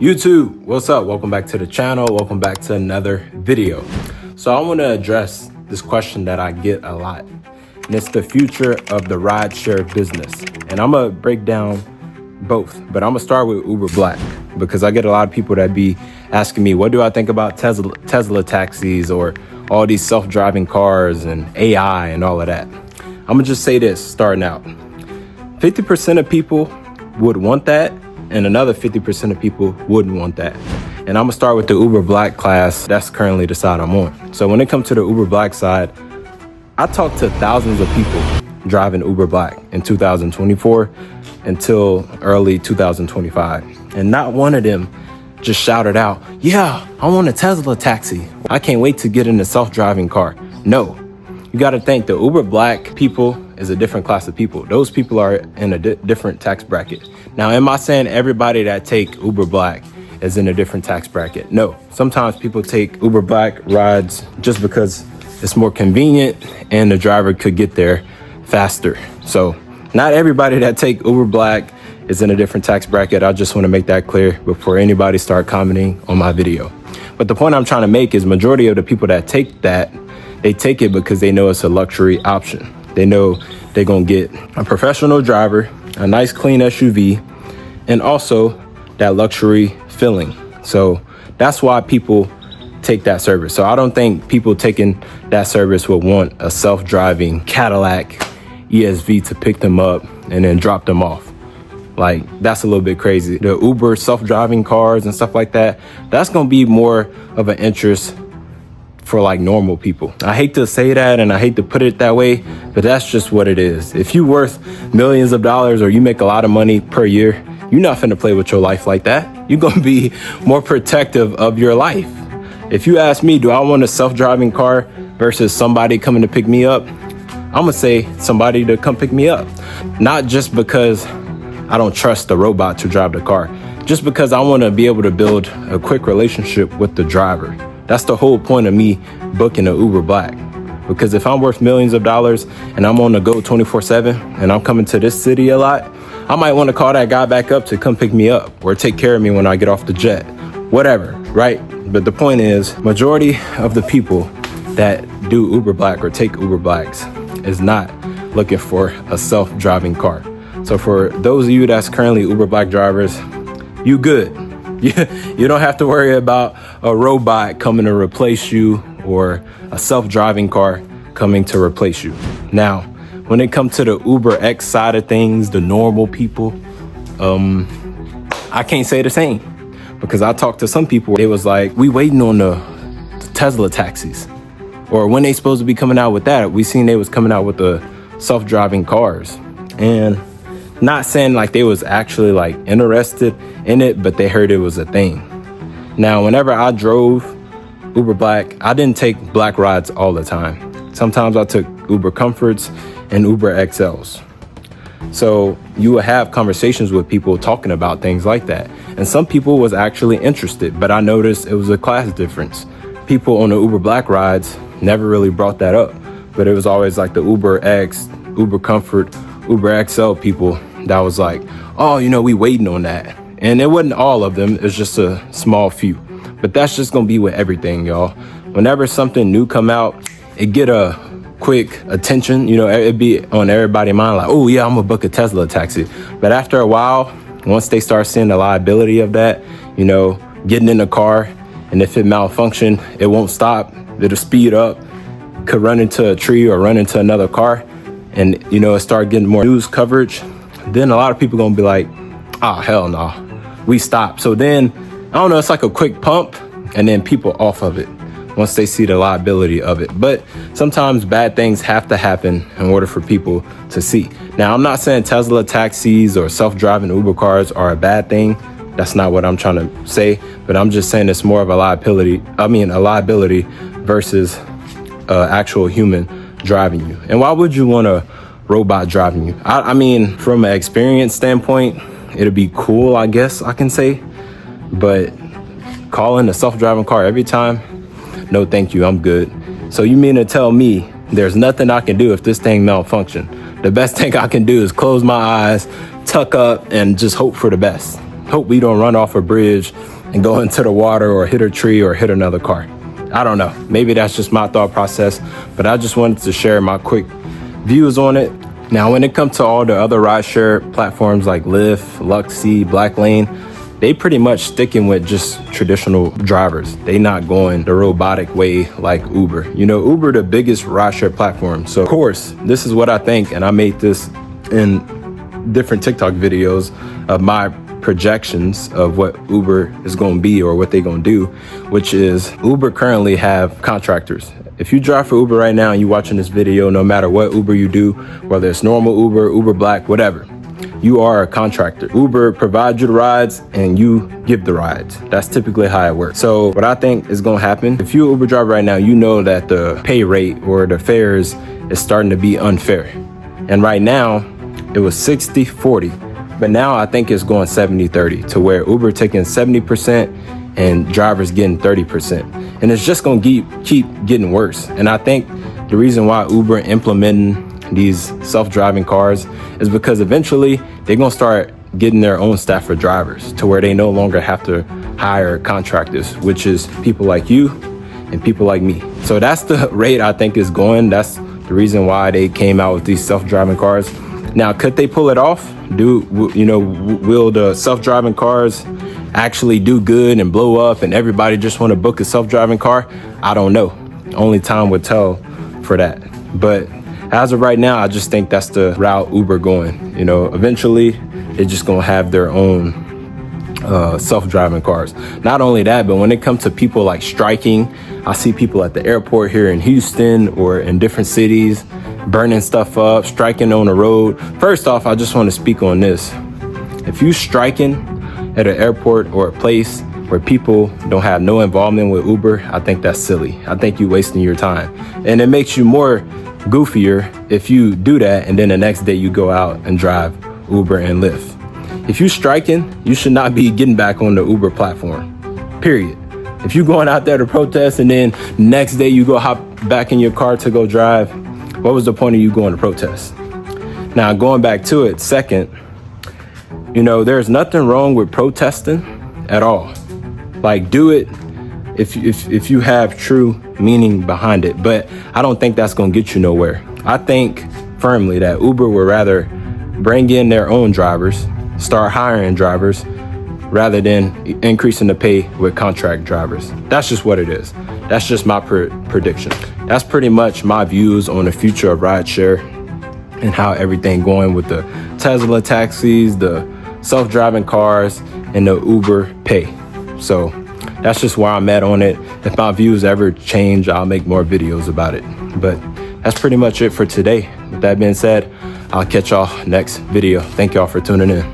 YouTube, what's up? Welcome back to the channel. Welcome back to another video. So I want to address this question that I get a lot, and it's the future of the rideshare business. And I'm gonna break down both, but I'm gonna start with Uber Black because I get a lot of people that be asking me, what do I think about Tesla taxis or all these self-driving cars and AI and all of that? I'm gonna just say this starting out. 50% of people would want that, and another 50% of people wouldn't want that. And I'm gonna start with the Uber Black class. That's currently the side I'm on. So when it comes to the Uber Black side, I talked to thousands of people driving Uber Black in 2024 until early 2025. And not one of them just shouted out, yeah, I want a Tesla taxi. I can't wait to get in a self-driving car. No, you gotta think the Uber Black people is a different class of people. Those people are in a different tax bracket. Now, am I saying everybody that take Uber Black is in a different tax bracket? No. Sometimes people take Uber Black rides just because it's more convenient and the driver could get there faster. So not everybody that take Uber Black is in a different tax bracket. I just want to make that clear before anybody start commenting on my video. But the point I'm trying to make is majority of the people that take that, they take it because they know it's a luxury option. They know they're gonna get a professional driver, a nice clean SUV, and also that luxury feeling. So that's why people take that service. So I don't think people taking that service would want a self-driving Cadillac ESV to pick them up and then drop them off. Like, that's a little bit crazy. The Uber self-driving cars and stuff like that, that's gonna be more of an interest for like normal people. I hate to say that and I hate to put it that way, but that's just what it is. If you're worth millions of dollars or you make a lot of money per year, you're not finna play with your life like that. You're gonna be more protective of your life. If you ask me, do I want a self-driving car versus somebody coming to pick me up? I'm gonna say somebody to come pick me up. Not just because I don't trust the robot to drive the car, just because I wanna be able to build a quick relationship with the driver. That's the whole point of me booking an Uber Black. Because if I'm worth millions of dollars and I'm on the go 24/7 and I'm coming to this city a lot, I might want to call that guy back up to come pick me up or take care of me when I get off the jet, whatever, right? But the point is, majority of the people that do Uber Black or take Uber Blacks is not looking for a self-driving car. So for those of you that's currently Uber Black drivers, you good. You don't have to worry about a robot coming to replace you or a self-driving car coming to replace you. Now, when it comes to the Uber X side of things, the normal people, I can't say the same because I talked to some people. They was like, we waiting on the Tesla taxis, or when they supposed to be coming out with that. We seen they was coming out with the self-driving cars, and not saying like they was actually like interested in it, but they heard it was a thing. Now, whenever I drove Uber Black, I didn't take Black rides all the time. Sometimes I took Uber Comforts and Uber XLs. So you would have conversations with people talking about things like that. And some people was actually interested, but I noticed it was a class difference. People on the Uber Black rides never really brought that up, but it was always like the Uber X, Uber Comfort, Uber XL people that was like, oh, we waiting on that. And it wasn't all of them, it's just a small few. But that's just gonna be with everything, y'all. Whenever something new come out, it get a quick attention, it be on everybody's mind like, oh yeah, I'm gonna book a Tesla taxi. But after a while, once they start seeing the liability of that, getting in the car, and if it malfunction, it won't stop, it'll speed up, could run into a tree or run into another car, and it start getting more news coverage, then a lot of people gonna be like, oh, hell no, we stop. So then, I don't know, it's like a quick pump, and then people off of it once they see the liability of it. But sometimes bad things have to happen in order for people to see. Now, I'm not saying Tesla taxis or self-driving Uber cars are a bad thing. That's not what I'm trying to say, but I'm just saying it's more of a liability versus actual human driving you. And why would you want a robot driving you? I mean, from an experience standpoint, it'd be cool, I guess I can say, but calling a self-driving car every time, no thank you, I'm good. So you mean to tell me there's nothing I can do if this thing malfunction? The best thing I can do is close my eyes, tuck up, and just hope for the best. hope we don't run off a bridge and go into the water or hit a tree or hit another car. I don't know. Maybe that's just my thought process, but I just wanted to share my quick views on it. Now, when it comes to all the other rideshare platforms like Lyft, Luxy, Black Lane, they pretty much sticking with just traditional drivers. They not going the robotic way like Uber. You know, Uber the biggest rideshare platform. So of course, this is what I think, and I made this in different TikTok videos of my projections of what Uber is going to be or what they're going to do, which is Uber currently have contractors. If you drive for Uber right now and you watching this video, no matter what Uber you do, whether it's normal Uber, Uber Black, whatever, you are a contractor. Uber provides you the rides and you give the rides. That's typically how it works. So what I think is going to happen, if you're an Uber driver right now, you know that the pay rate or the fares is starting to be unfair. And right now it was 60-40, but now I think it's going 70-30 to where Uber taking 70% and drivers getting 30%. And it's just going to keep getting worse. And I think the reason why Uber implementing these self-driving cars is because eventually they're going to start getting their own staff of drivers to where they no longer have to hire contractors, which is people like you and people like me. So that's the rate I think is going. That's the reason why they came out with these self-driving cars. Now, could they pull it off? Will the self-driving cars actually do good and blow up and everybody just want to book a self-driving car? I don't know. Only time would tell for that. But as of right now, I just think that's the route Uber going. You know, eventually they're just gonna have their own self-driving cars. Not only that, but when it comes to people like striking, I see people at the airport here in Houston or in different cities burning stuff up, striking on the road. First off, I just want to speak on this. If you striking at an airport or a place where people don't have no involvement with Uber, I think that's silly. I think you're wasting your time. And it makes you more goofier if you do that and then the next day you go out and drive Uber and Lyft. If you striking, you should not be getting back on the Uber platform, period. If you going out there to protest and then next day you go hop back in your car to go drive, what was the point of you going to protest? Now, going back to it, second, there's nothing wrong with protesting at all. Like, do it if you have true meaning behind it, but I don't think that's going to get you nowhere. I think firmly that Uber would rather bring in their own drivers, start hiring drivers, rather than increasing the pay with contract drivers. That's just what it is. That's just my prediction. That's pretty much my views on the future of rideshare and how everything going with the Tesla taxis, the self-driving cars, and the Uber pay. So that's just where I'm at on it. If my views ever change, I'll make more videos about it. But that's pretty much it for today. With that being said, I'll catch y'all next video. Thank y'all for tuning in.